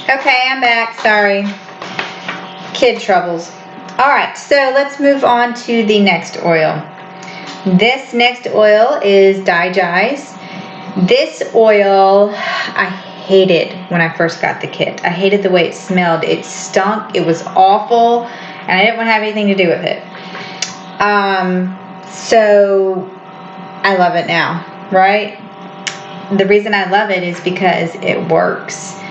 Okay, I'm back. Sorry. Kid troubles. Alright, so let's move on to the next oil. This next oil is Digize. This oil, I hated when I first got the kit. I hated the way it smelled. It stunk. It was awful. And I didn't want to have anything to do with it. So I love it now, right? The reason I love it is because it works.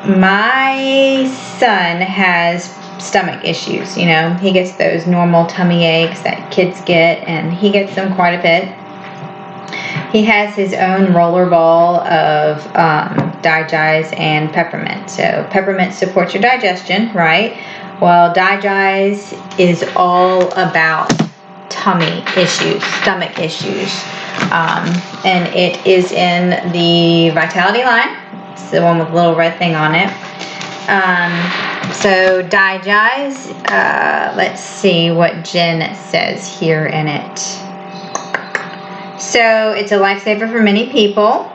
My son has stomach issues, he gets those normal tummy aches that kids get, and he gets them quite a bit. He has his own roller ball of Digize and peppermint. So peppermint supports your digestion, right? Well, Digize is all about tummy issues, stomach issues. And it is in the Vitality line. It's the one with the little red thing on it. So Digize, let's see what Jen says here in it. So it's a lifesaver for many people.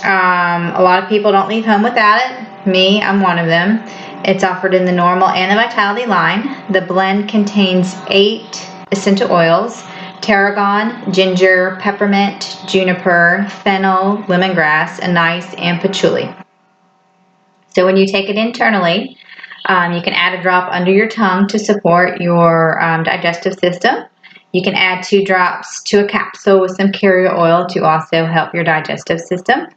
A lot of people don't leave home without it. Me, I'm one of them. It's offered in the normal and the Vitality line. The blend contains 8 essential oils: tarragon, ginger, peppermint, juniper, fennel, lemongrass, anise, and patchouli. So when you take it internally, you can add a drop under your tongue to support your digestive system. You can add 2 drops to a capsule with some carrier oil to also help your digestive system.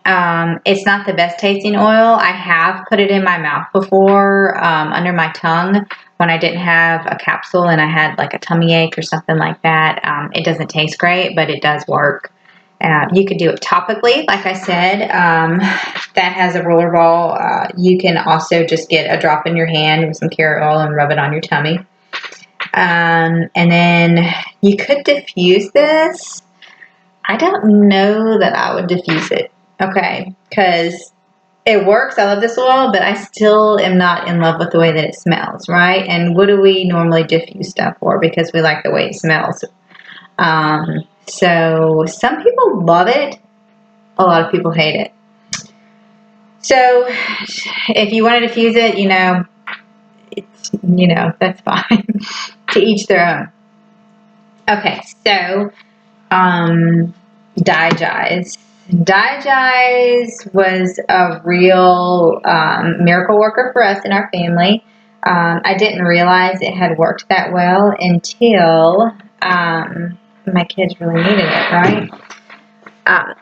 It's not the best tasting oil. I have put it in my mouth before, under my tongue, when I didn't have a capsule and I had like a tummy ache or something like that. It doesn't taste great, but it does work. You could do it topically, like I said. That has a roller ball. You can also just get a drop in your hand with some carrot oil and rub it on your tummy. And then you could diffuse this. I don't know that I would diffuse it, okay, because it works. I love this oil, but I still am not in love with the way that it smells, right? And what do we normally diffuse stuff for? Because we like the way it smells. So some people love it. A lot of people hate it. So if you want to diffuse it, that's fine. To each their own. Okay, so Digize. Digize was a real miracle worker for us in our family. I didn't realize it had worked that well until my kids really needed it, right? I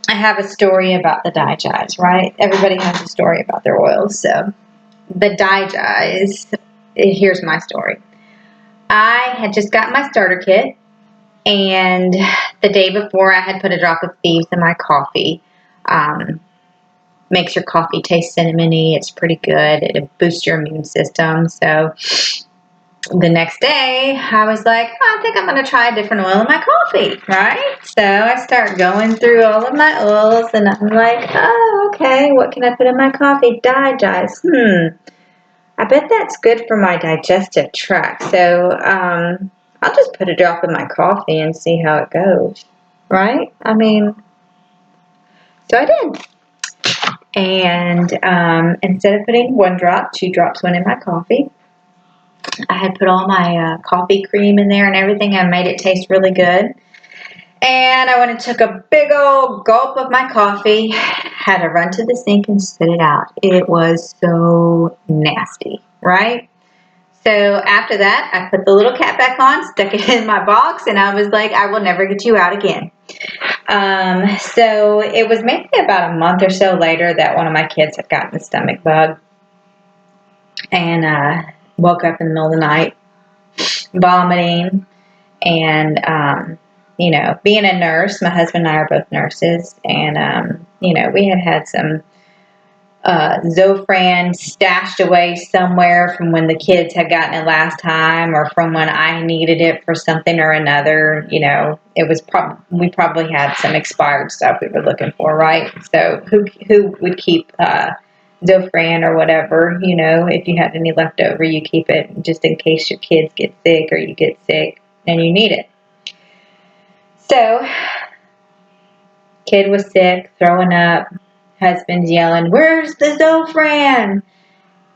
have a story about the Digize, right? Everybody has a story about their oils. So the Digize, here's my story. I had just got my starter kit, and the day before I had put a drop of thieves in my coffee. Makes your coffee taste cinnamony. It's pretty good. It boosts your immune system. So the next day, I was like, I think I'm going to try a different oil in my coffee, right? So I start going through all of my oils, and I'm like, oh, okay, what can I put in my coffee? Digize. I bet that's good for my digestive tract. So I'll just put a drop in my coffee and see how it goes, right? So I did. And instead of putting 1 drop, 2 drops went in my coffee. I had put all my coffee cream in there and everything. I made it taste really good. And I went and took a big old gulp of my coffee, had to run to the sink and spit it out. It was so nasty, right? So after that, I put the little cap back on, stuck it in my box, and I was like, I will never get you out again. So it was maybe about a month or so later that one of my kids had gotten a stomach bug, and woke up in the middle of the night vomiting. And being a nurse, my husband and I are both nurses, and we had some Zofran stashed away somewhere from when the kids had gotten it last time, or from when I needed it for something or another. It was we probably had some expired stuff we were looking for, right? So who would keep Zofran or whatever? If you had any left over, you keep it just in case your kids get sick or you get sick and you need it. So kid was sick, throwing up, husband's yelling, "Where's the Zofran?"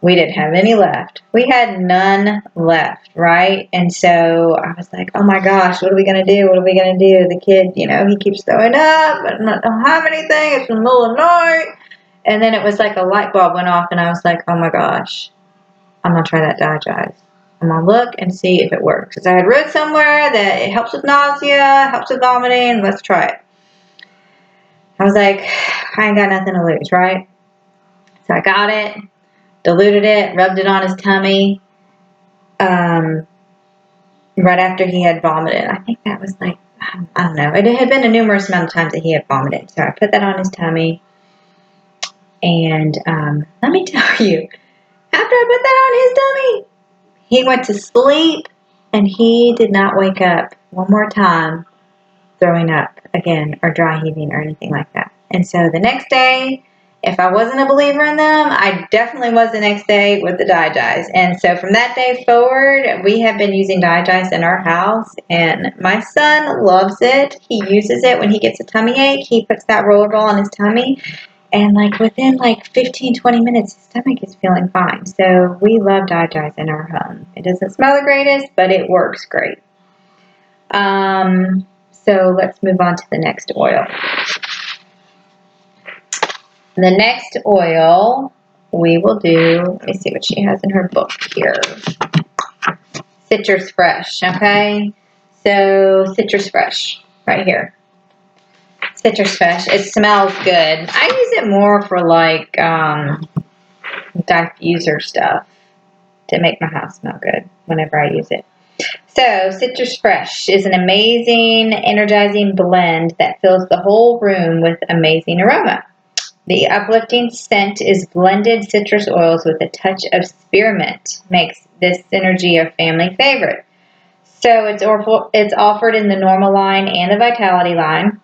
We didn't have any left. We had none left, right? And so I was like, oh my gosh, what are we going to do? What are we going to do? The kid, you know, he keeps throwing up, but I don't have anything. It's in the middle of the night. And then it was like a light bulb went off, and I was like, oh my gosh, I'm going to try that Digest. I'm going to look and see if it works. Because I had read somewhere that it helps with nausea, helps with vomiting. Let's try it. I was like, I ain't got nothing to lose, right? So I got it, diluted it, rubbed it on his tummy, right after he had vomited. I think that was like, I don't know. It had been a numerous amount of times that he had vomited. So I put that on his tummy. And let me tell you, after I put that on his tummy, he went to sleep and he did not wake up one more time throwing up again or dry heaving or anything like that. And so the next day, if I wasn't a believer in them, I definitely was the next day with the Digest. And so from that day forward, we have been using Digest in our house, and my son loves it. He uses it when he gets a tummy ache. He puts that roller ball on his tummy, and like within like 15, 20 minutes, his stomach is feeling fine. So we love Digest in our home. It doesn't smell the greatest, but it works great. So let's move on to the next oil. The next oil we will do, let me see what she has in her book here. Citrus Fresh, okay? So Citrus Fresh, right here. Citrus Fresh, it smells good. I use it more for like diffuser stuff to make my house smell good whenever I use it. So, Citrus Fresh is an amazing, energizing blend that fills the whole room with amazing aroma. The uplifting scent is blended citrus oils with a touch of spearmint, makes this synergy a family favorite. So, it's offered in the normal line and the Vitality line.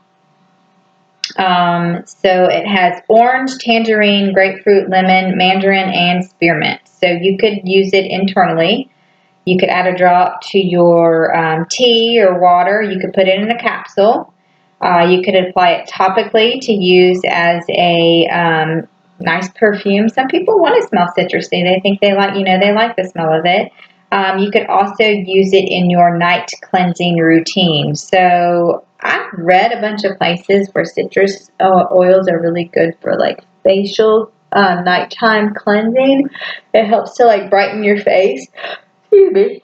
So, it has orange, tangerine, grapefruit, lemon, mandarin, and spearmint. So, you could use it internally. You could add a drop to your tea or water. You could put it in a capsule. You could apply it topically to use as a nice perfume. Some people want to smell citrusy. They think they like, they like the smell of it. You could also use it in your night cleansing routine. So I've read a bunch of places where citrus oils are really good for like facial nighttime cleansing. It helps to like brighten your face. Excuse me.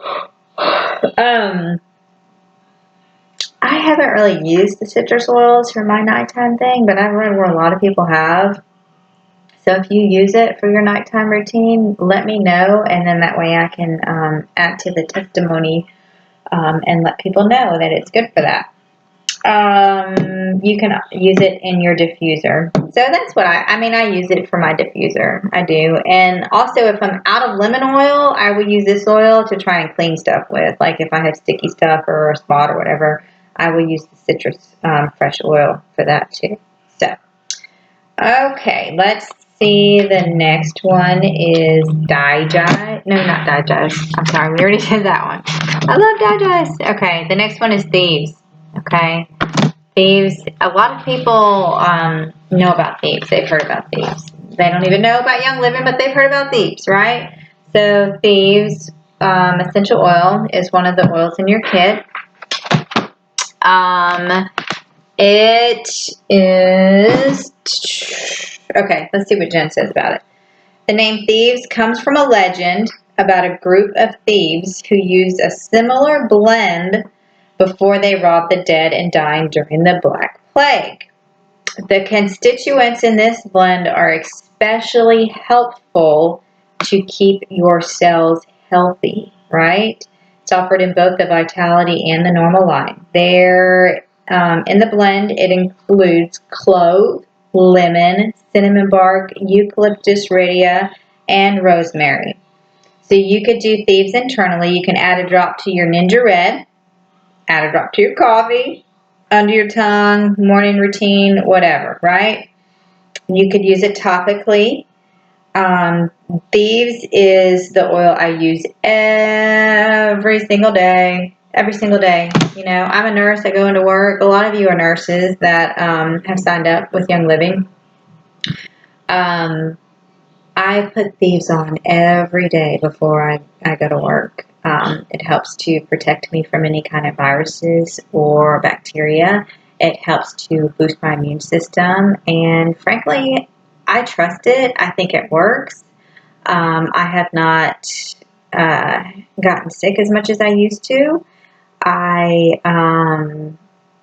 I haven't really used the citrus oils for my nighttime thing, but I've read where a lot of people have. So if you use it for your nighttime routine, let me know, and then that way I can add to the testimony and let people know that it's good for that. You can use it in your diffuser. So that's what I use it for my diffuser. I do. And also if I'm out of lemon oil, I would use this oil to try and clean stuff with. Like if I have sticky stuff or a spot or whatever, I will use the Citrus Fresh oil for that too. So, okay, let's see. The next one is Digest. No, not Digest. I'm sorry, we already did that one. I love Digest. Okay, the next one is Thieves. Okay, Thieves. A lot of people know about Thieves. They've heard about Thieves. They don't even know about Young Living, but they've heard about Thieves, right? So Thieves essential oil is one of the oils in your kit. It is okay. Let's see what Jen says about it. The name Thieves comes from a legend about a group of thieves who used a similar blend before they robbed the dead and dying during the Black Plague. The constituents in this blend are especially helpful to keep your cells healthy, right? It's offered in both the Vitality and the normal line. In the blend, it includes clove, lemon, cinnamon bark, eucalyptus radiata, and rosemary. So you could do Thieves internally. You can add a drop to your Ninja Red, add a drop to your coffee, under your tongue, morning routine, whatever, right? You could use it topically. Thieves is the oil I use every single day. Every single day. I'm a nurse. I go into work. A lot of you are nurses that have signed up with Young Living. I put these on every day before I go to work. It helps to protect me from any kind of viruses or bacteria. It helps to boost my immune system. And frankly, I trust it. I think it works. I have not gotten sick as much as I used to. I, I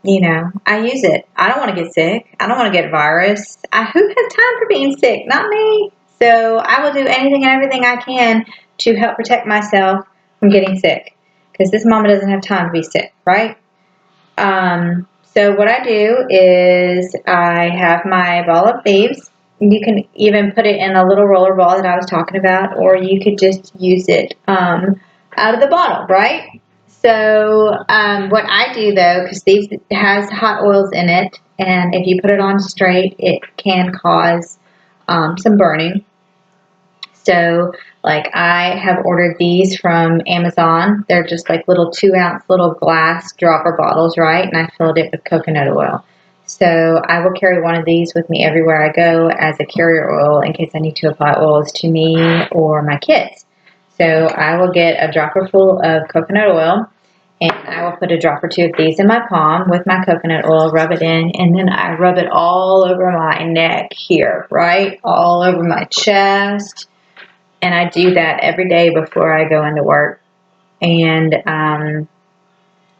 use it. I don't want to get sick. I don't want to get a virus. Who has time for being sick? Not me. So I will do anything and everything I can to help protect myself from getting sick. Because this mama doesn't have time to be sick, right? So what I do is I have my ball of leaves. You can even put it in a little roller ball that I was talking about, or you could just use it out of the bottle, right? So what I do though, because these has hot oils in it, and if you put it on straight, it can cause some burning. So, like, I have ordered these from Amazon. They're just like little 2-ounce little glass dropper bottles, right? And I filled it with coconut oil. So, I will carry one of these with me everywhere I go as a carrier oil in case I need to apply oils to me or my kids. So, I will get a dropper full of coconut oil, and I will put a drop or two of these in my palm with my coconut oil, rub it in, and then I rub it all over my neck here, right? All over my chest. And I do that every day before I go into work. And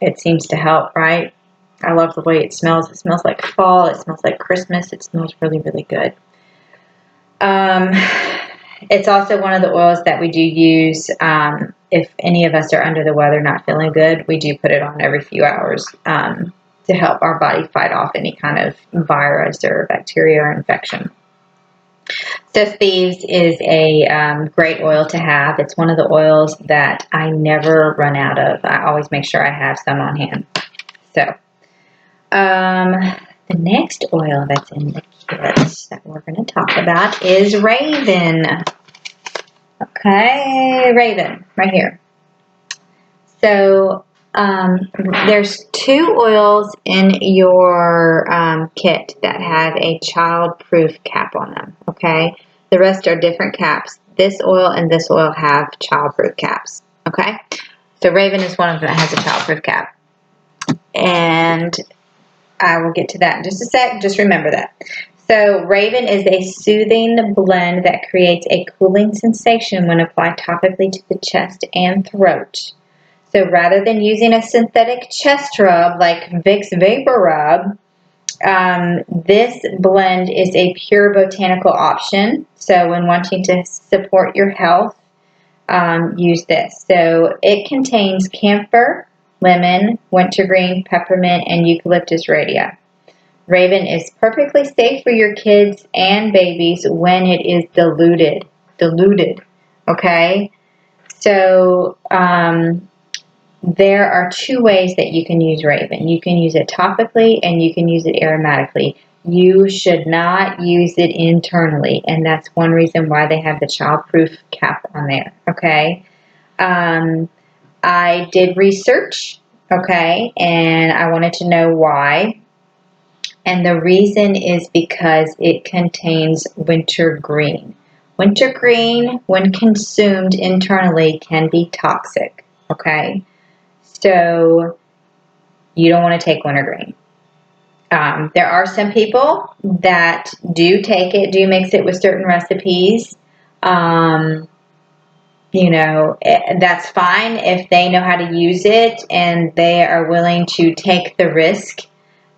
it seems to help, right? I love the way it smells. It smells like fall. It smells like Christmas. It smells really, really good. It's also one of the oils that we do use if any of us are under the weather, not feeling good. We do put it on every few hours to help our body fight off any kind of virus or bacteria or infection. So Thieves is a great oil to have. It's one of the oils that I never run out of. I always make sure I have some on hand. So the next oil that's in the kit that we're going to talk about is Raven. Okay, Raven, right here. So there's 2 oils in your kit that have a child-proof cap on them, okay? The rest are different caps. This oil and this oil have child-proof caps, okay? So Raven is one of them that has a child-proof cap. And I will get to that in just a sec. Just remember that. So Raven is a soothing blend that creates a cooling sensation when applied topically to the chest and throat. So rather than using a synthetic chest rub like Vicks Vapor Rub, this blend is a pure botanical option. So when wanting to support your health, use this. So it contains camphor, lemon, wintergreen, peppermint, and eucalyptus radiata. Raven is perfectly safe for your kids and babies when it is diluted. Okay? So, there are 2 ways that you can use Raven. You can use it topically and you can use it aromatically. You should not use it internally, and that's one reason why they have the childproof cap on there, okay? I did research, okay, and I wanted to know why. And the reason is because it contains wintergreen. Wintergreen, when consumed internally, can be toxic, okay? So you don't want to take wintergreen. There are some people that do take it, do mix it with certain recipes. That's fine if they know how to use it and they are willing to take the risk.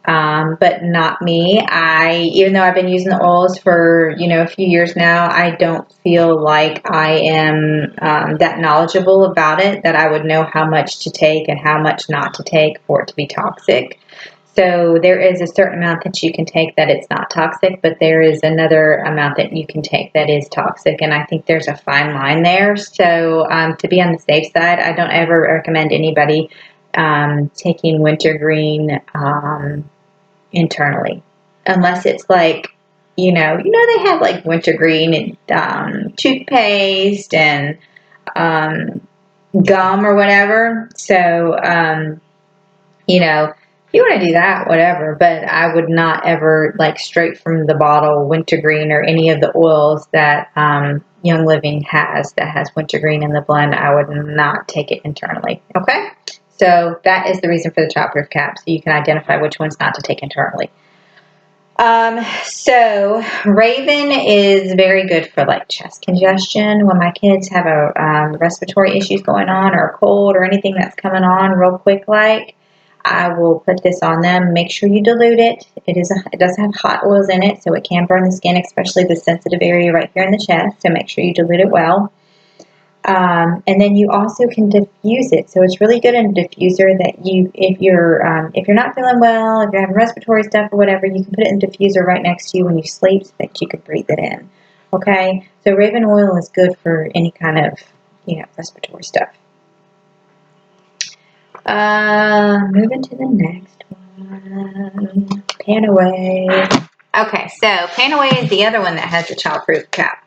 But not me. Even though I've been using the oils for, a few years now, I don't feel like I am that knowledgeable about it, that I would know how much to take and how much not to take for it to be toxic. So there is a certain amount that you can take that it's not toxic, but there is another amount that you can take that is toxic, and I think there's a fine line there. So to be on the safe side, I don't ever recommend anybody taking wintergreen internally, unless it's like, they have like wintergreen and toothpaste and gum or whatever. So, you want to do that, whatever, but I would not ever, like, straight from the bottle, wintergreen or any of the oils that Young Living has that has wintergreen in the blend. I would not take it internally. Okay, so that is the reason for the childproof cap, so you can identify which ones not to take internally. So Raven is very good for like chest congestion. When my kids have a respiratory issues going on, or a cold, or anything that's coming on real quick, like, I will put this on them. Make sure you dilute it. It does have hot oils in it, so it can burn the skin, especially the sensitive area right here in the chest. So make sure you dilute it well. And then you also can diffuse it. So it's really good in a diffuser that if you're not feeling well, if you're having respiratory stuff or whatever, you can put it in a diffuser right next to you when you sleep so that you can breathe it in. Okay, so Raven oil is good for any kind of respiratory stuff. Moving to the next one, Panaway. Okay, so Panaway is the other one that has the childproof cap.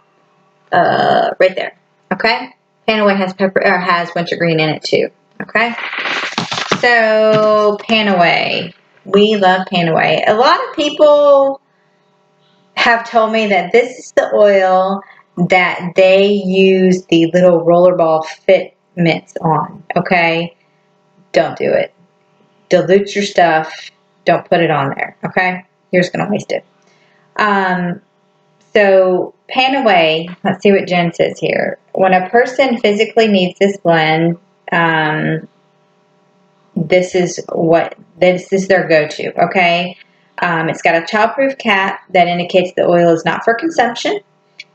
Right there. Okay. Panaway has wintergreen in it too. Okay. So Panaway, we love Panaway. A lot of people have told me that this is the oil that they use the little rollerball fit mitts on. Okay. Don't do it. Dilute your stuff. Don't put it on there. Okay. You're just gonna waste it. So Panaway, let's see what Jen says here. When a person physically needs this blend, this is their go-to. Okay, it's got a childproof cap that indicates the oil is not for consumption.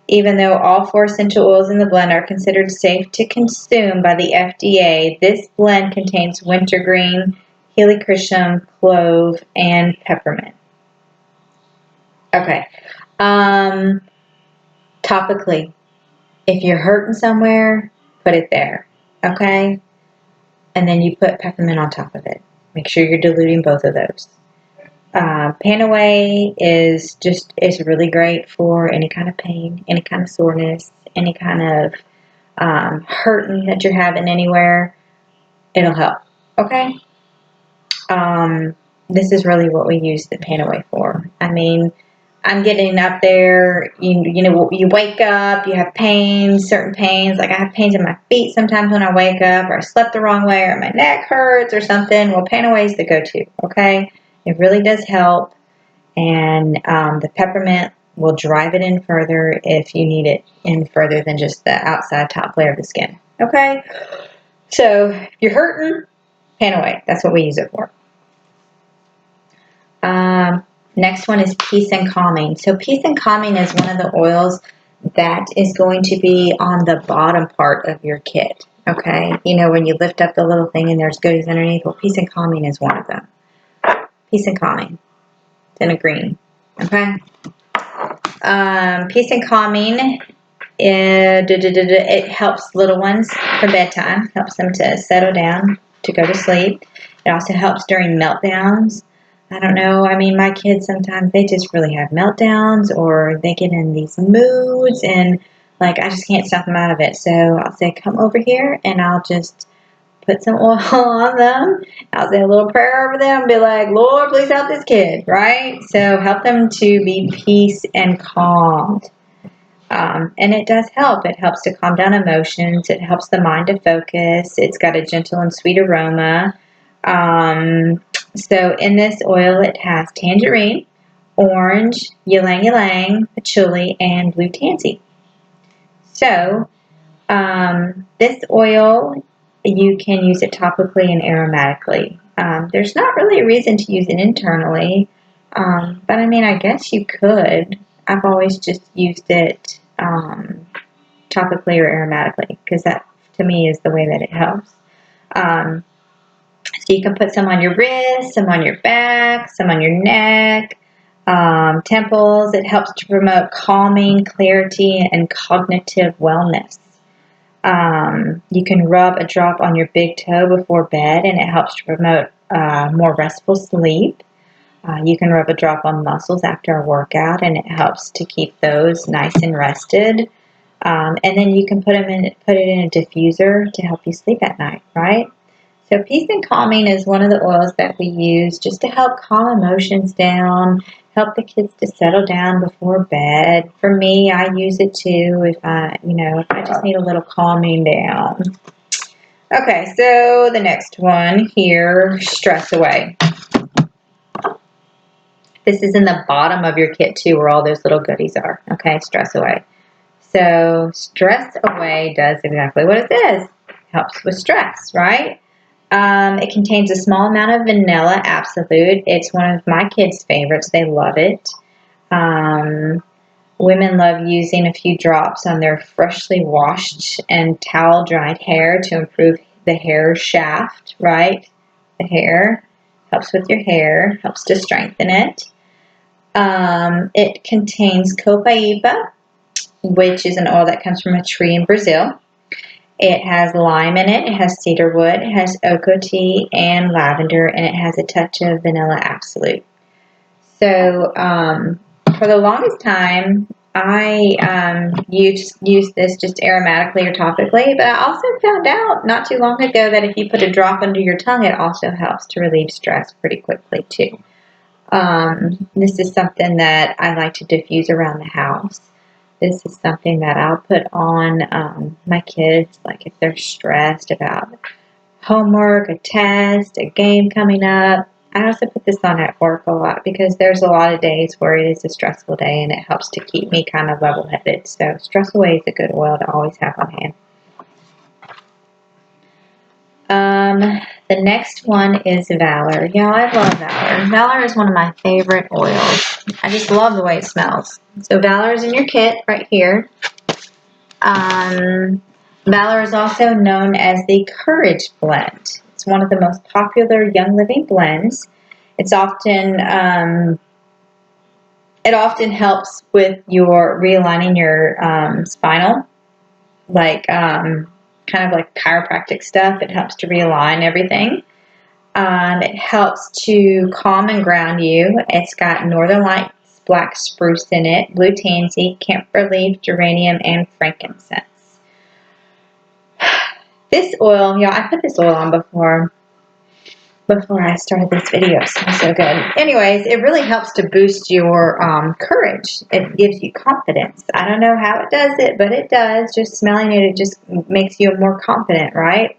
Even though all 4 essential oils in the blend are considered safe to consume by the FDA, this blend contains wintergreen, helichrysum, clove, and peppermint. Okay. Topically, if you're hurting somewhere, put it there, okay? And then you put peppermint on top of it. Make sure you're diluting both of those. Panaway is really great for any kind of pain, any kind of soreness, any kind of hurting that you're having anywhere. It'll help, okay? This is really what we use the Panaway for. I mean, I'm getting up there, you wake up, you have pains, certain pains, like I have pains in my feet sometimes when I wake up, or I slept the wrong way, or my neck hurts or something. Well, Panaway is the go-to, okay? It really does help, and the peppermint will drive it in further if you need it in further than just the outside top layer of the skin, okay? So if you're hurting, Panaway, that's what we use it for. Next one is Peace and Calming. So Peace and Calming is one of the oils that is going to be on the bottom part of your kit. Okay, when you lift up the little thing and there's goodies underneath. Well, Peace and Calming is one of them. Peace and Calming. It's in a green. Okay. Peace and Calming. It helps little ones for bedtime. Helps them to settle down to go to sleep. It also helps during meltdowns. I don't know. I mean, my kids sometimes, they just really have meltdowns, or they get in these moods, and like I just can't stop them out of it. So I'll say, come over here, and I'll just put some oil on them. I'll say a little prayer over them and be like, Lord, please help this kid, right? So help them to be peace and calmed. And it does help. It helps to calm down emotions. It helps the mind to focus. It's got a gentle and sweet aroma. So in this oil, it has tangerine, orange, ylang ylang, patchouli, and blue tansy. So this oil, you can use it topically and aromatically. There's not really a reason to use it internally, but I mean, I guess you could. I've always just used it topically or aromatically, because that, to me, is the way that it helps. So you can put some on your wrists, some on your back, some on your neck, temples. It helps to promote calming, clarity, and cognitive wellness. You can rub a drop on your big toe before bed, and it helps to promote more restful sleep. You can rub a drop on muscles after a workout, and it helps to keep those nice and rested. And then you can put it in a diffuser to help you sleep at night, right? So Peace and Calming is one of the oils that we use just to help calm emotions down, help the kids to settle down before bed. For me, I use it too if I just need a little calming down. Okay, so the next one here, Stress Away. This is in the bottom of your kit too, where all those little goodies are. Okay, Stress Away. So Stress Away does exactly what it says. Helps with stress, right? It contains a small amount of vanilla absolute. It's one of my kids' favorites. They love it. Women love using a few drops on their freshly washed and towel dried hair to improve the hair shaft, right? The hair helps with your hair, helps to strengthen it. It contains copaiba, which is an oil that comes from a tree in Brazil. It has lime in it, it has cedarwood, it has ocotea and lavender, and it has a touch of vanilla absolute. So for the longest time, I used this just aromatically or topically, but I also found out not too long ago that if you put a drop under your tongue, it also helps to relieve stress pretty quickly too. This is something that I like to diffuse around the house. This is something that I'll put on my kids, like if they're stressed about homework, a test, a game coming up. I also put this on at work a lot because there's a lot of days where it is a stressful day and it helps to keep me kind of level-headed. So Stress Away is a good oil to always have on hand. The next one is Valor. Y'all, I love Valor. Valor is one of my favorite oils. I just love the way it smells. So Valor is in your kit right here. Valor is also known as the Courage Blend. It's one of the most popular Young Living blends. It often helps with your realigning your spinal, like kind of like chiropractic stuff. It helps to realign everything. It helps to calm and ground you. It's got Northern Lights black spruce in it, blue tansy, camphor leaf, geranium, and frankincense. This oil, y'all, I put this oil on before I started this video. It smells so good. Anyways, it really helps to boost your courage. It gives you confidence. I don't know how it does it, but it does. Just smelling it, it just makes you more confident, right?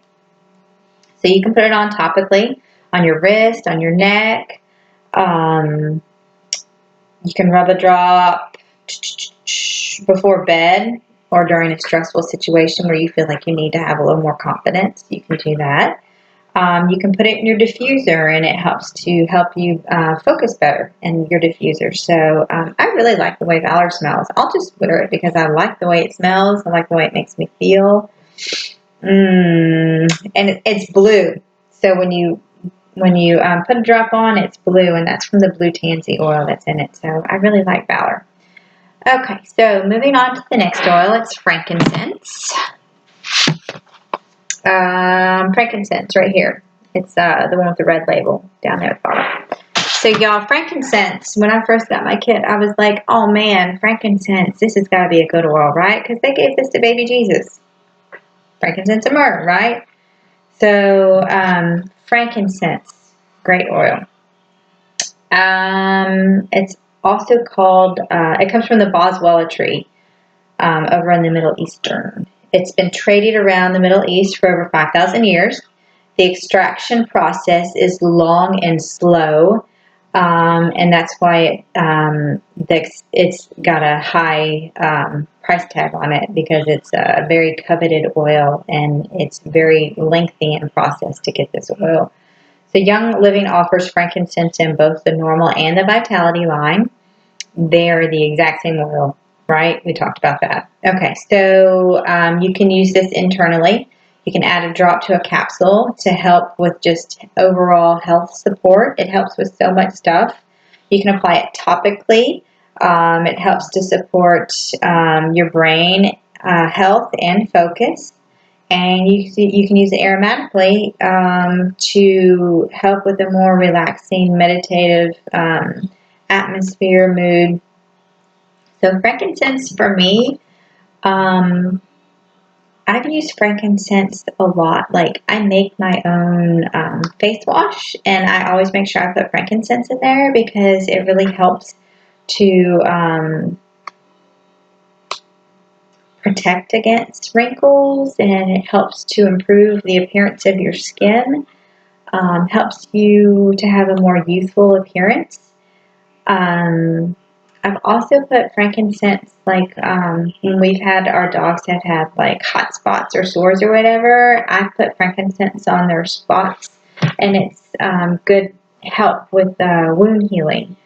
So you can put it on topically, on your wrist, on your neck. You can rub a drop before bed or during a stressful situation where you feel like you need to have a little more confidence. You can do that. You can put it in your diffuser, and it helps to help you focus better in your diffuser. So I really like the way Valor smells. I'll just wear it because I like the way it smells. I like the way it makes me feel. And it's blue. So when you put a drop on, it's blue, and that's from the blue tansy oil that's in it. So I really like Valor. Okay, so moving on to the next oil, it's frankincense. Frankincense right here. It's the one with the red label down there at the bottom. So y'all, frankincense, when I first got my kit, I was like, oh man, frankincense, this has got to be a good oil, right? Because they gave this to baby Jesus. Frankincense and myrrh, right? So frankincense, great oil. It's also called, it comes from the boswellia tree over in the Middle Eastern. It's been traded around the Middle East for over 5,000 years. The extraction process is long and slow, and that's why it's got a high price tag on it, because it's a very coveted oil and it's very lengthy in process to get this oil. So Young Living offers frankincense in both the normal and the Vitality line. They're the exact same oil, right? We talked about that. Okay, so you can use this internally. You can add a drop to a capsule to help with just overall health support. It helps with so much stuff. You can apply it topically. It helps to support your brain health and focus. And you can use it aromatically to help with a more relaxing, meditative atmosphere, mood. So frankincense for me, I've used frankincense a lot. Like, I make my own face wash, and I always make sure I put frankincense in there because it really helps to protect against wrinkles, and it helps to improve the appearance of your skin. Helps you to have a more youthful appearance. I've also put frankincense, like when we've had our dogs have had like hot spots or sores or whatever, I've put frankincense on their spots, and it's good help with wound healing.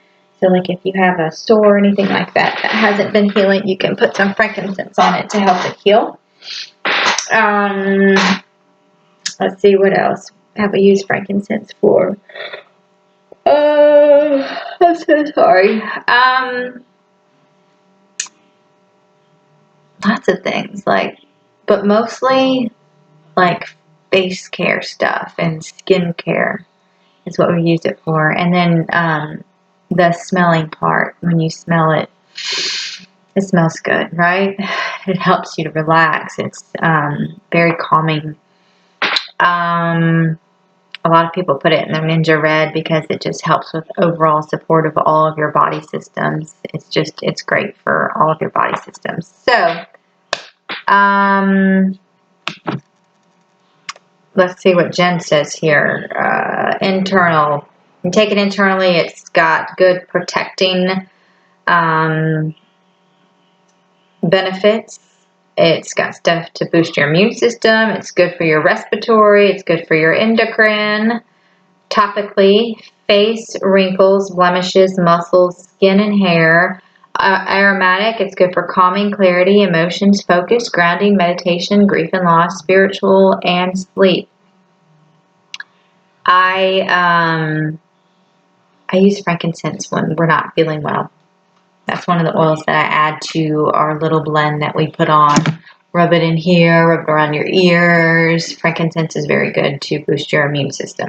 So like if you have a sore or anything like that that hasn't been healing, you can put some frankincense on it to help it heal. Let's see, what else have we used frankincense for? I'm so sorry. Lots of things, like, but mostly like face care stuff and skin care is what we use it for. And then the smelling part, when you smell it, it smells good, right? It helps you to relax. It's very calming. A lot of people put it in their Ninja Red because it just helps with overall support of all of your body systems. It's great for all of your body systems. So, let's see what Jen says here. Internal. You take it internally. It's got good protecting benefits. It's got stuff to boost your immune system. It's good for your respiratory. It's good for your endocrine. Topically, face, wrinkles, blemishes, muscles, skin, and hair. Aromatic, it's good for calming, clarity, emotions, focus, grounding, meditation, grief and loss, spiritual, and sleep. I use frankincense when we're not feeling well. That's one of the oils that I add to our little blend that we put on. Rub it in here, rub it around your ears. Frankincense is very good to boost your immune system.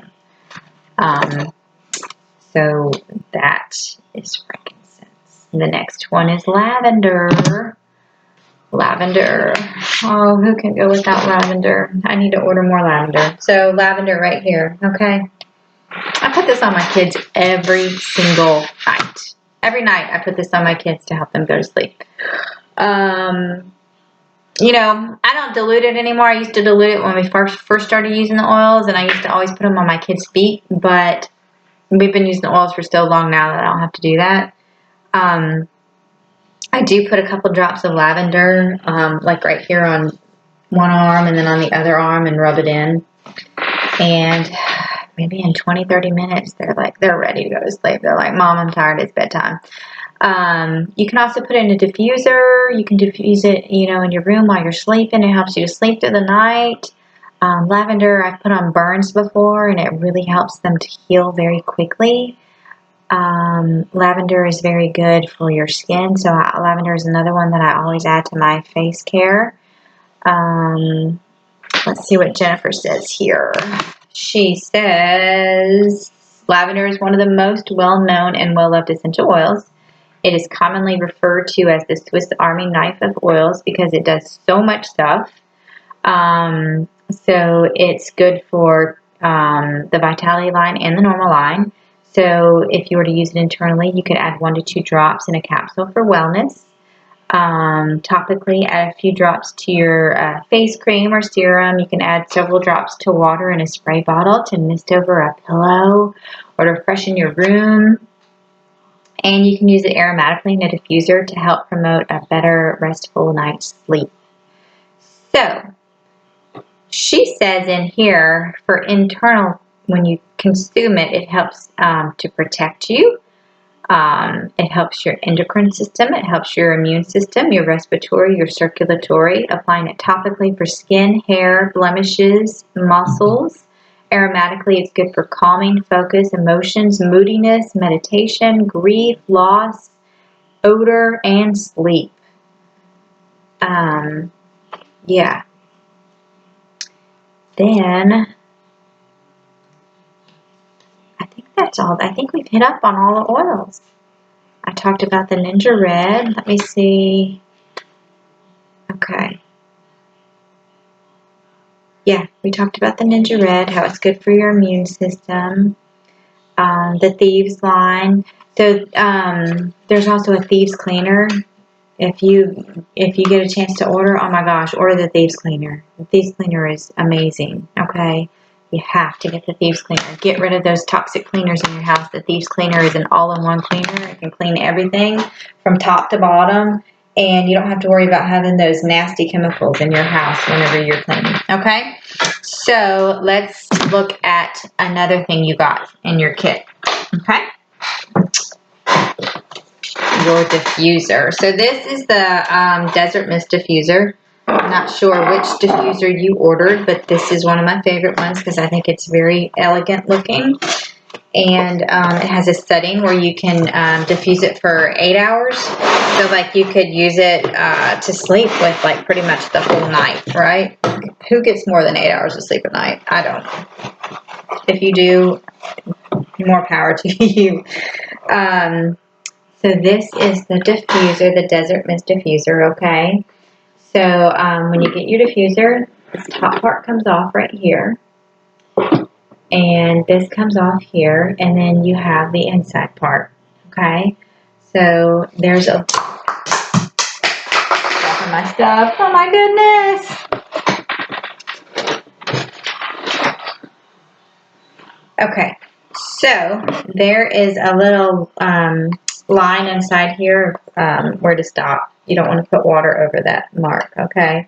So that is frankincense. The next one is lavender. Lavender. Oh, who can go without lavender? I need to order more lavender. So lavender right here, okay? I put this on my kids every single night. Every night I put this on my kids to help them go to sleep. You know, I don't dilute it anymore. I used to dilute it when we first started using the oils, and I used to always put them on my kids' feet, but we've been using the oils for so long now that I don't have to do that. I do put a couple drops of lavender, like right here on one arm and then on the other arm, and rub it in. And maybe in 20, 30 minutes, they're ready to go to sleep. They're like, Mom, I'm tired. It's bedtime. You can also put it in a diffuser. You can diffuse it, in your room while you're sleeping. It helps you to sleep through the night. Lavender I've put on burns before, and it really helps them to heal very quickly. Lavender is very good for your skin, so lavender is another one that I always add to my face care. Let's see what Jennifer says here. She says lavender is one of the most well-known and well-loved essential oils. It is commonly referred to as the Swiss Army knife of oils because it does so much stuff. So it's good for the Vitality line and the normal line. So if you were to use it internally, you could add 1 to 2 drops in a capsule for wellness. Topically, add a few drops to your face cream or serum. You can add several drops to water in a spray bottle to mist over a pillow or to freshen your room. And you can use it aromatically in a diffuser to help promote a better restful night's sleep. So, she says in here, for internal, when you consume it, it helps to protect you. It helps your endocrine system. It helps your immune system, your respiratory, your circulatory. Applying it topically for skin, hair, blemishes, muscles. Aromatically, it's good for calming, focus, emotions, moodiness, meditation, grief, loss, odor, and sleep. Yeah. Then, I think that's all. I think we've hit up on all the oils. I talked about the Ninja Red. Let me see. Okay. yeah, we talked about the Ninja Red, how it's good for your immune system. The Thieves line. So there's also a Thieves Cleaner. If you get a chance to order, oh my gosh, order the Thieves Cleaner. The Thieves Cleaner is amazing. Okay, you have to get the Thieves Cleaner. Get rid of those toxic cleaners in your house. The Thieves Cleaner is an all-in-one cleaner. It can clean everything from top to bottom, and you don't have to worry about having those nasty chemicals in your house whenever you're cleaning. Okay, so let's look at another thing you got in your kit. Okay, your diffuser. So this is the Desert Mist diffuser. I'm not sure which diffuser you ordered, but this is one of my favorite ones because I think it's very elegant looking. And it has a setting where you can diffuse it for 8 hours. So like you could use it to sleep with like pretty much the whole night, right? Who gets more than 8 hours of sleep a night? I don't. If you do, more power to you. So this is the diffuser, the Desert Mist diffuser, okay? So when you get your diffuser, this top part comes off right here. And this comes off here, and then you have the inside part, okay? So there's a... Dropping my stuff. Oh my goodness! Okay, so there is a little line inside here where to stop. You don't want to put water over that mark, okay?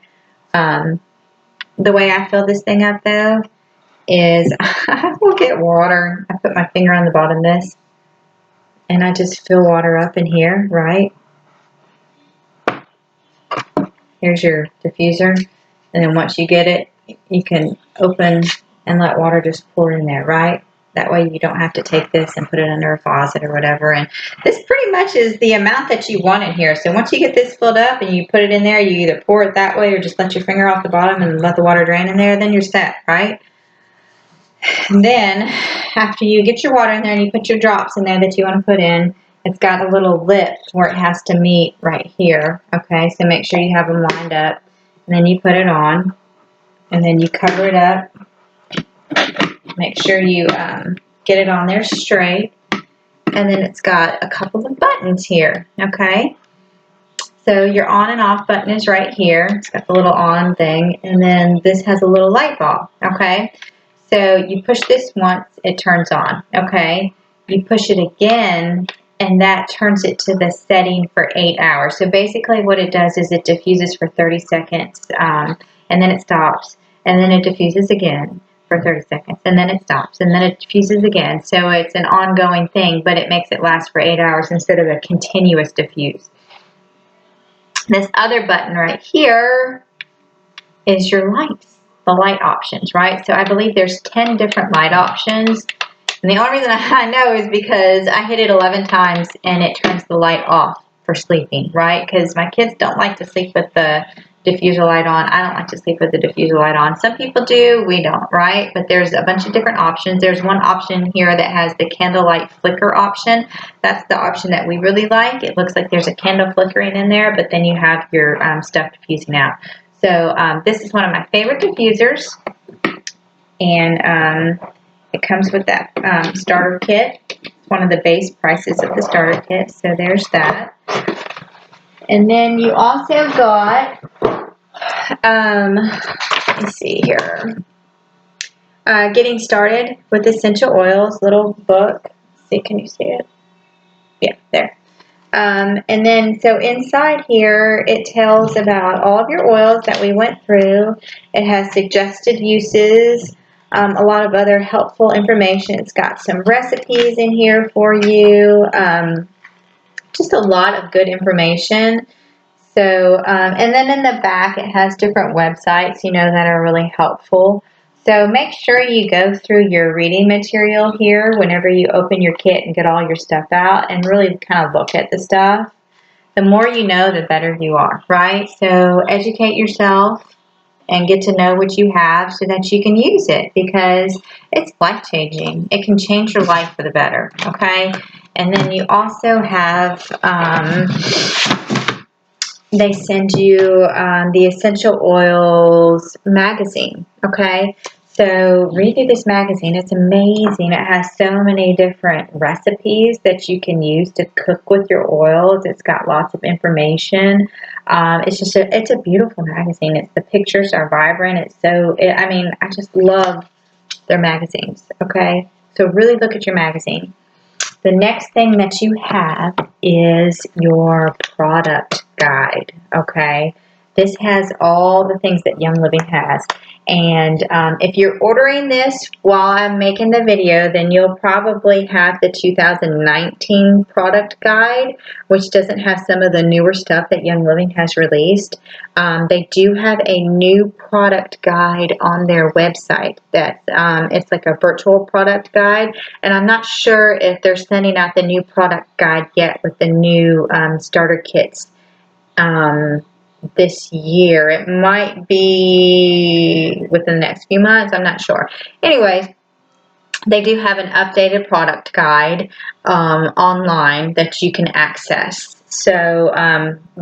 The way I fill this thing up, though, is I will get water. I put my finger on the bottom of this, and I just fill water up in here, right? Here's your diffuser, and then once you get it, you can open and let water just pour in there, right? That way you don't have to take this and put it under a faucet or whatever. And this pretty much is the amount that you want in here. So once you get this filled up and you put it in there, you either pour it that way or just let your finger off the bottom and let the water drain in there, then you're set, right? And then after you get your water in there and you put your drops in there that you want to put in, it's got a little lip where it has to meet right here, okay? So make sure you have them lined up. And then you put it on, and then you cover it up. Make sure you get it on there straight. And then it's got a couple of buttons here, okay? So your on and off button is right here. It's got the little on thing. And then this has a little light bulb, okay? So you push this once, it turns on, okay? You push it again, and that turns it to the setting for 8 hours. So basically what it does is it diffuses for 30 seconds, and then it stops, and then it diffuses again for 30 seconds, and then it stops, and then it diffuses again. So it's an ongoing thing, but it makes it last for 8 hours instead of a continuous diffuse. This other button right here is your lights. The light options, right? So I believe there's 10 different light options. And the only reason I know is because I hit it 11 times and it turns the light off for sleeping, right? Because my kids don't like to sleep with the diffuser light on. I don't like to sleep with the diffuser light on. Some people do, we don't, right? But there's a bunch of different options. There's one option here that has the candlelight flicker option. That's the option that we really like. It looks like there's a candle flickering in there, but then you have your stuff diffusing out. So this is one of my favorite diffusers, and it comes with that starter kit. It's one of the base prices of the starter kit, so there's that. And then you also got, let's see here, Getting Started with Essential Oils, little book. Let's see, can you see it? Yeah, there. And then, so inside here, it tells about all of your oils that we went through. It has suggested uses, a lot of other helpful information. It's got some recipes in here for you, just a lot of good information. So, and then in the back, it has different websites, that are really helpful. So make sure you go through your reading material here whenever you open your kit and get all your stuff out and really kind of look at the stuff. The more you know, the better you are, right? So educate yourself and get to know what you have so that you can use it, because it's life-changing. It can change your life for the better, okay? And then you also have... they send you the Essential Oils magazine, Okay, so read through this magazine. It's amazing. It has so many different recipes that you can use to cook with your oils. It's got lots of information. It's a beautiful magazine. The pictures are vibrant. I mean, I just love their magazines. Okay, so really look at your magazine. The next thing that you have is your product guide, okay? This has all the things that Young Living has. And if you're ordering this while I'm making the video, then you'll probably have the 2019 product guide, which doesn't have some of the newer stuff that Young Living has released. They do have a new product guide on their website. It's like a virtual product guide, and I'm not sure if they're sending out the new product guide yet with the new starter kits this year. It might be within the next few months. I'm not sure. Anyways, they do have an updated product guide online that you can access. So,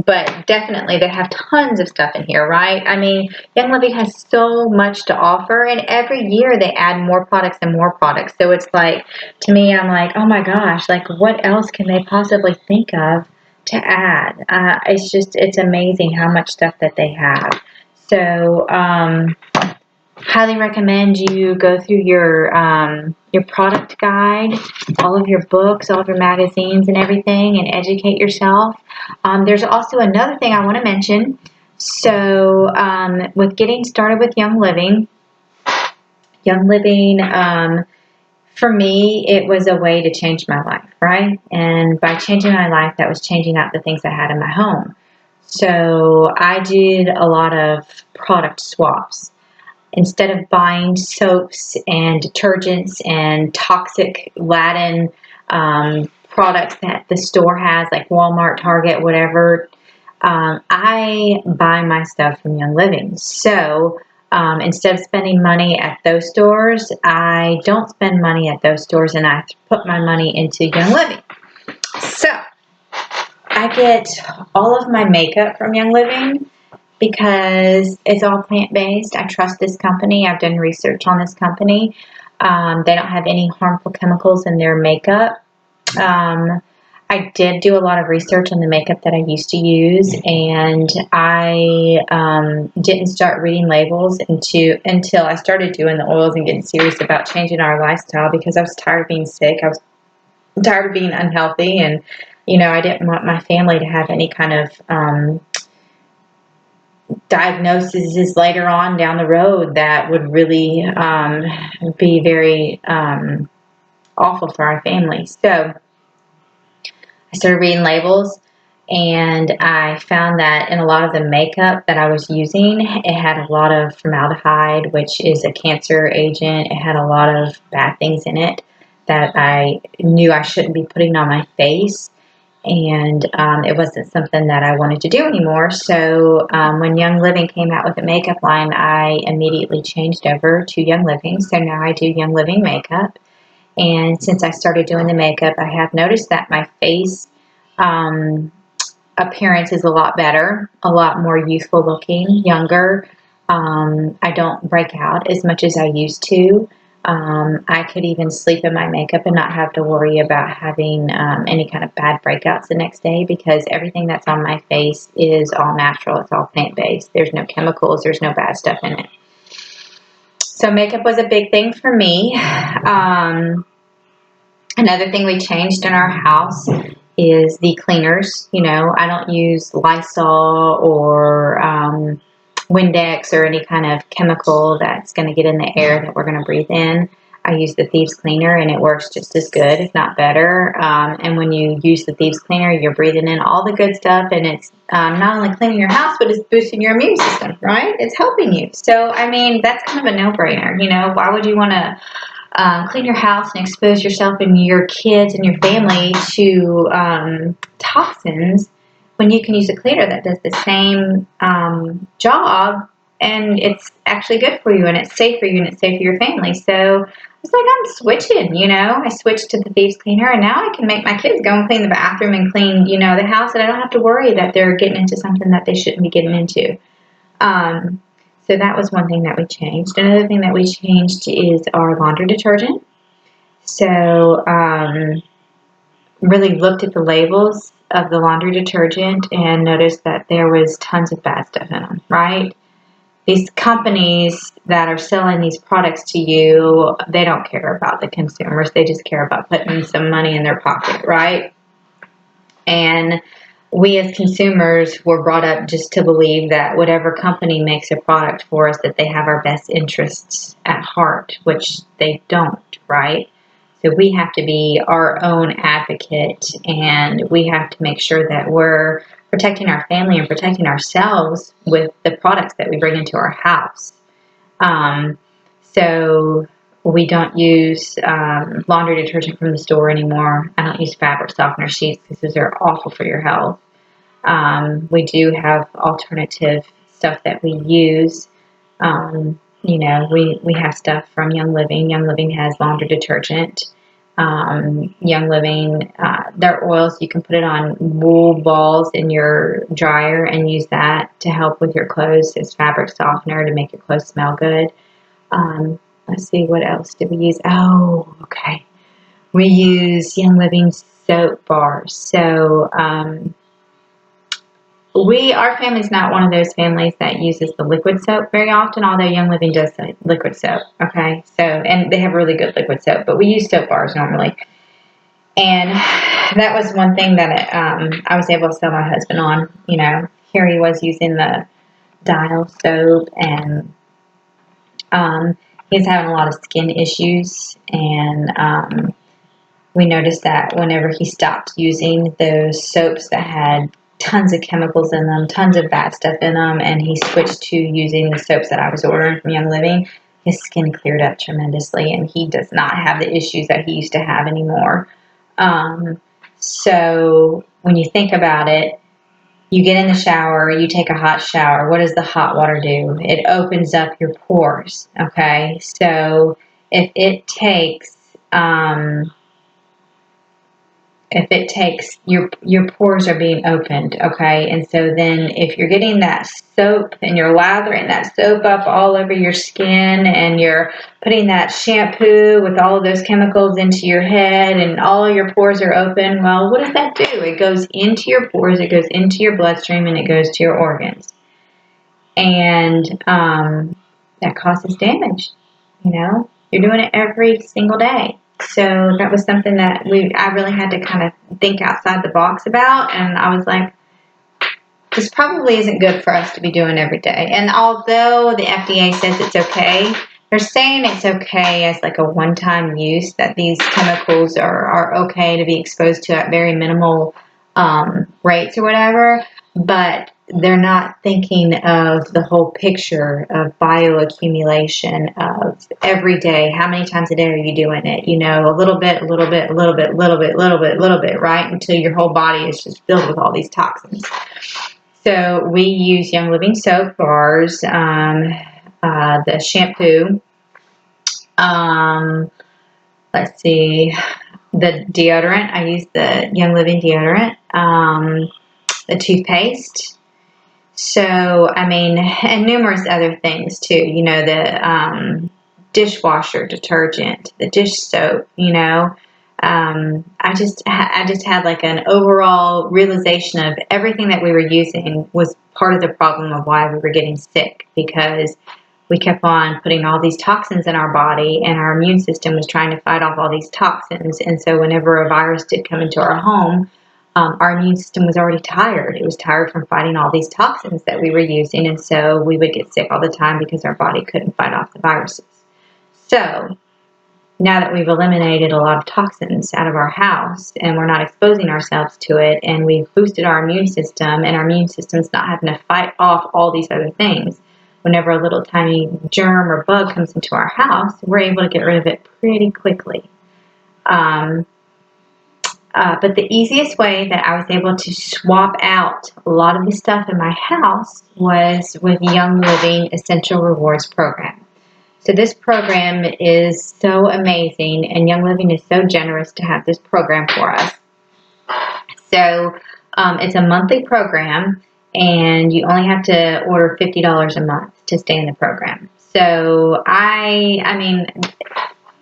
but definitely they have tons of stuff in here, right? I mean, Young Living has so much to offer, and every year they add more products and more products. So it's like, to me, I'm like, oh my gosh, like what else can they possibly think of to add? It's amazing how much stuff that they have. So, highly recommend you go through your product guide, all of your books, all of your magazines and everything, and educate yourself. There's also another thing I want to mention. So with getting started with Young Living, for me, it was a way to change my life, right? And by changing my life, that was changing out the things I had in my home. So I did a lot of product swaps. Instead of buying soaps and detergents and toxic laden products that the store has, like Walmart, Target, whatever, I buy my stuff from Young Living. So instead of spending money at those stores, I don't spend money at those stores, and I put my money into Young Living. So I get all of my makeup from Young Living, because it's all plant-based. I trust this company. I've done research on this company. They don't have any harmful chemicals in their makeup. I did do a lot of research on the makeup that I used to use, and I didn't start reading labels until I started doing the oils and getting serious about changing our lifestyle, because I was tired of being sick. I was tired of being unhealthy, and I didn't want my family to have any kind of diagnoses later on down the road that would really be very awful for our family. So I started reading labels, and I found that in a lot of the makeup that I was using, it had a lot of formaldehyde, which is a cancer agent. It had a lot of bad things in it that I knew I shouldn't be putting on my face. And it wasn't something that I wanted to do anymore. So when Young Living came out with a makeup line, I immediately changed over to Young Living. So now I do Young Living makeup. And since I started doing the makeup, I have noticed that my face appearance is a lot better, a lot more youthful looking, younger. I don't break out as much as I used to. I could even sleep in my makeup and not have to worry about having any kind of bad breakouts the next day, because everything that's on my face is all natural. It's all plant-based. There's no chemicals. There's no bad stuff in it. So makeup was a big thing for me. Another thing we changed in our house is the cleaners. I don't use Lysol or Windex or any kind of chemical that's going to get in the air that we're going to breathe in. I use the Thieves Cleaner, and it works just as good, if not better. And when you use the Thieves Cleaner, you're breathing in all the good stuff, and it's not only cleaning your house, but it's boosting your immune system, right? It's helping you. So, I mean, that's kind of a no-brainer. Why would you want to clean your house and expose yourself and your kids and your family to toxins when you can use a cleaner that does the same job, and it's actually good for you, and it's safe for you, and it's safe for your family? So it's like, I'm switching, I switched to the Thieves Cleaner, and now I can make my kids go and clean the bathroom and clean, the house, and I don't have to worry that they're getting into something that they shouldn't be getting into. So So that was one thing that we changed. Another thing that we changed is our laundry detergent. So really looked at the labels of the laundry detergent and noticed that there was tons of bad stuff in them, right? These companies that are selling these products to you, they don't care about the consumers. They just care about putting some money in their pocket, right? And we as consumers were brought up just to believe that whatever company makes a product for us, that they have our best interests at heart, which they don't, right? So we have to be our own advocate, and we have to make sure that we're protecting our family and protecting ourselves with the products that we bring into our house. So we don't use laundry detergent from the store anymore. I don't use fabric softener sheets because those are awful for your health. We do have alternative stuff that we use. We have stuff from Young Living. Young Living has laundry detergent. Young Living, their oils, you can put it on wool balls in your dryer and use that to help with your clothes as fabric softener to make your clothes smell good. Let's see, what else did we use? Oh, okay. We use Young Living soap bars. So, our family's not one of those families that uses the liquid soap very often, although Young Living does liquid soap, okay? So, and they have really good liquid soap, but we use soap bars normally. And that was one thing that I was able to sell my husband on. Here he was using the Dial soap, and he's having a lot of skin issues, and we noticed that whenever he stopped using those soaps that had tons of chemicals in them, tons of bad stuff in them, and he switched to using the soaps that I was ordering from Young Living, his skin cleared up tremendously, and he does not have the issues that he used to have anymore. So when you think about it, you get in the shower, you take a hot shower. What does the hot water do? It opens up your pores, okay? So if it takes your pores are being opened, okay? And so then if you're getting that soap and you're lathering that soap up all over your skin, and you're putting that shampoo with all of those chemicals into your head, and all of your pores are open, well, what does that do? It goes into your pores, it goes into your bloodstream, and it goes to your organs. And that causes damage. You're doing it every single day. So that was something that I really had to kind of think outside the box about, and I was like, this probably isn't good for us to be doing every day. And although the FDA says it's okay, they're saying it's okay as like a one-time use, that these chemicals are okay to be exposed to at very minimal rates or whatever, but they're not thinking of the whole picture of bioaccumulation of every day. How many times a day are you doing it? A little bit, a little bit, a little bit, a little bit, a little bit, a little bit, right? Until your whole body is just filled with all these toxins. So we use Young Living soap bars, the shampoo, let's see, the deodorant. I use the Young Living deodorant, the toothpaste. So, and numerous other things too. The dishwasher detergent, the dish soap. I just had like an overall realization of everything that we were using was part of the problem of why we were getting sick, because we kept on putting all these toxins in our body, and our immune system was trying to fight off all these toxins. And so whenever a virus did come into our home, our immune system was already tired. It was tired from fighting all these toxins that we were using, and so we would get sick all the time because our body couldn't fight off the viruses. So now that we've eliminated a lot of toxins out of our house and we're not exposing ourselves to it, and we've boosted our immune system, and our immune system's not having to fight off all these other things, whenever a little tiny germ or bug comes into our house, we're able to get rid of it pretty quickly. But the easiest way that I was able to swap out a lot of the stuff in my house was with Young Living Essential Rewards program. So this program is so amazing, and Young Living is so generous to have this program for us. So it's a monthly program, and you only have to order $50 a month to stay in the program. So I mean,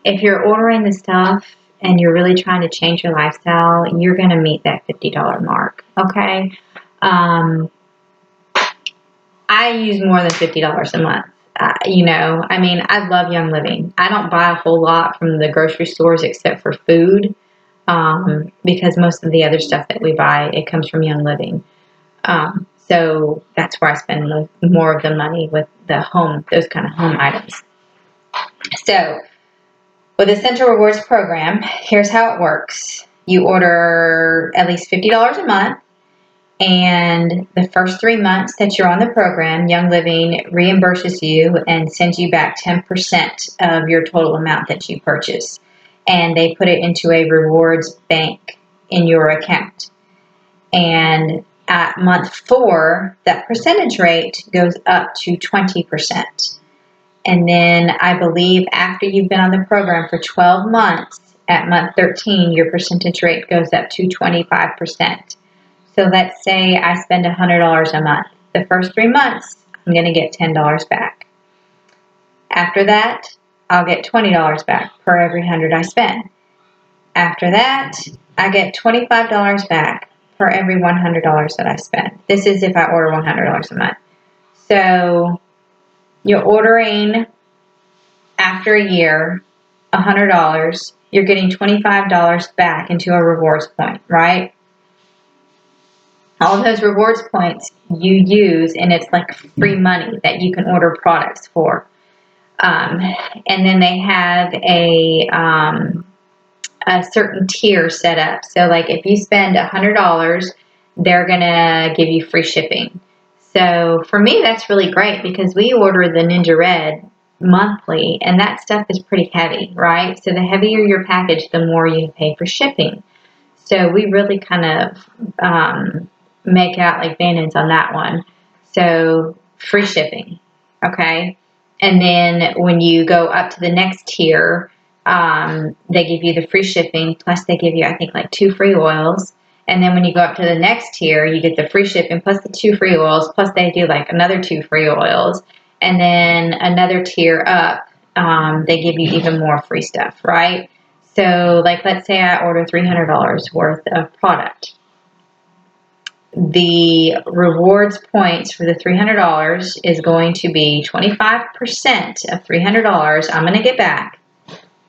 if you're ordering the stuff and you're really trying to change your lifestyle, you're going to meet that $50 mark. Okay. I use more than $50 a month. I mean, I love Young Living. I don't buy a whole lot from the grocery stores except for food, because most of the other stuff that we buy, it comes from Young Living. So that's where I spend more of the money with the home, those kind of home items. So with the Central Rewards program, here's how it works. You order at least $50 a month, and the first 3 months that you're on the program, Young Living reimburses you and sends you back 10% of your total amount that you purchase. And they put it into a rewards bank in your account. And at month 4, that percentage rate goes up to 20%. And then I believe after you've been on the program for 12 months, at month 13, your percentage rate goes up to 25%. So let's say I spend $100 a month. The first 3 months, I'm going to get $10 back. After that, I'll get $20 back per every 100 I spend. After that, I get $25 back per every $100 that I spend. This is if I order $100 a month. So you're ordering after a year $100, you're getting $25 back into a rewards point, right? All of those rewards points you use, and it's like free money that you can order products for. And then they have a certain tier set up. So like if you spend $100, they're going to give you free shipping. So for me, that's really great because we order the Ninja Red monthly, and that stuff is pretty heavy, right? So the heavier your package, the more you pay for shipping. So we really kind of make out like band-aids on that one. So free shipping, okay? And then when you go up to the next tier, they give you the free shipping, plus they give you, I think, like 2 free oils. And then when you go up to the next tier, you get the free shipping, plus the 2 free oils, plus they do like another 2 free oils. And then another tier up, they give you even more free stuff, right? So, like, let's say I order $300 worth of product. The rewards points for the $300 is going to be 25% of $300 I'm going to get back.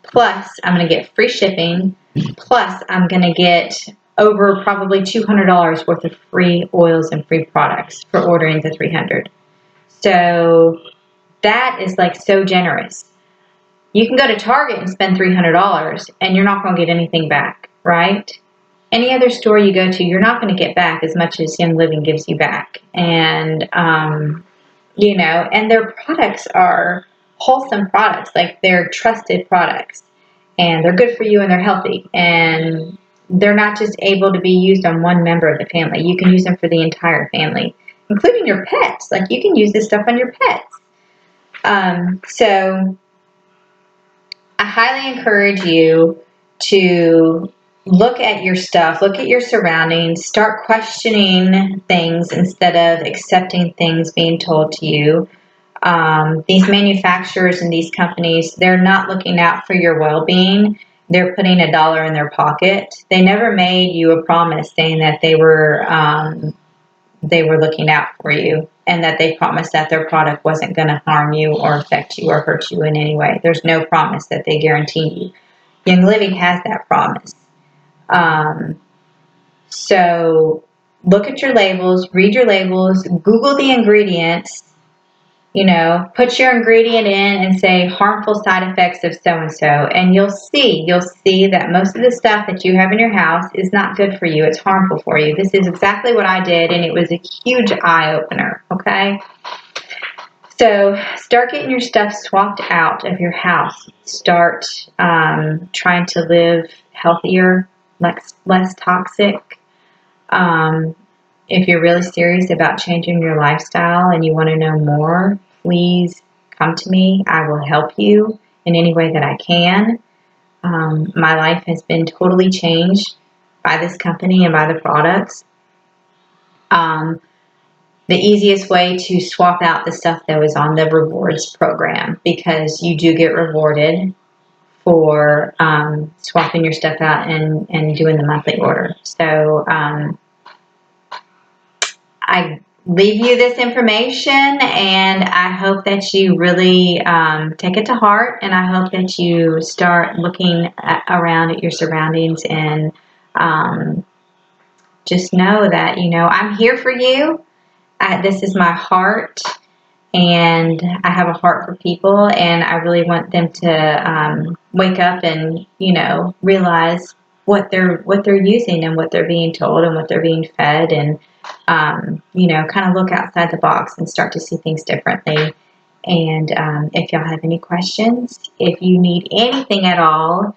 Plus, I'm going to get free shipping. Plus, I'm going to get over probably $200 worth of free oils and free products for ordering the 300. So, that is like so generous. You can go to Target and spend $300 and you're not going to get anything back, right? Any other store you go to, you're not going to get back as much as Young Living gives you back. And, and their products are wholesome products, like they're trusted products. And they're good for you and they're healthy. And they're not just able to be used on one member of the family. You can use them for the entire family, including your pets. Like you can use this stuff on your pets. So I highly encourage you to look at your stuff, look at your surroundings, start questioning things instead of accepting things being told to you. These manufacturers and these companies, they're not looking out for your well-being. They're putting $1 in their pocket. They never made you a promise saying that they were looking out for you and that they promised that their product wasn't going to harm you or affect you or hurt you in any way. There's no promise that they guarantee you. Young Living has that promise. So look at your labels, read your labels, Google the ingredients, put your ingredient in and say harmful side effects of so-and-so, and you'll see that most of the stuff that you have in your house is not good for you. It's harmful for you. This is exactly what I did, and it was a huge eye-opener, okay? So start getting your stuff swapped out of your house. Start trying to live healthier, less toxic. If you're really serious about changing your lifestyle and you want to know more, please come to me. I will help you in any way that I can. My life has been totally changed by this company and by the products. the easiest way to swap out the stuff that was on the rewards program, because you do get rewarded for swapping your stuff out and doing the monthly order. So I leave you this information, and I hope that you really take it to heart, and I hope that you start looking around at your surroundings, and just know that, you know, I'm here for you. This is my heart, and I have a heart for people, and I really want them to wake up and, you know, realize what they're using and what they're being told and what they're being fed, and you know, kind of look outside the box and start to see things differently. And if y'all have any questions, if you need anything at all,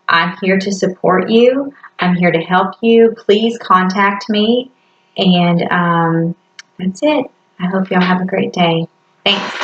I'm here to support you. I'm here to help you. Please contact me. And that's it. I hope y'all have a great day. Thanks.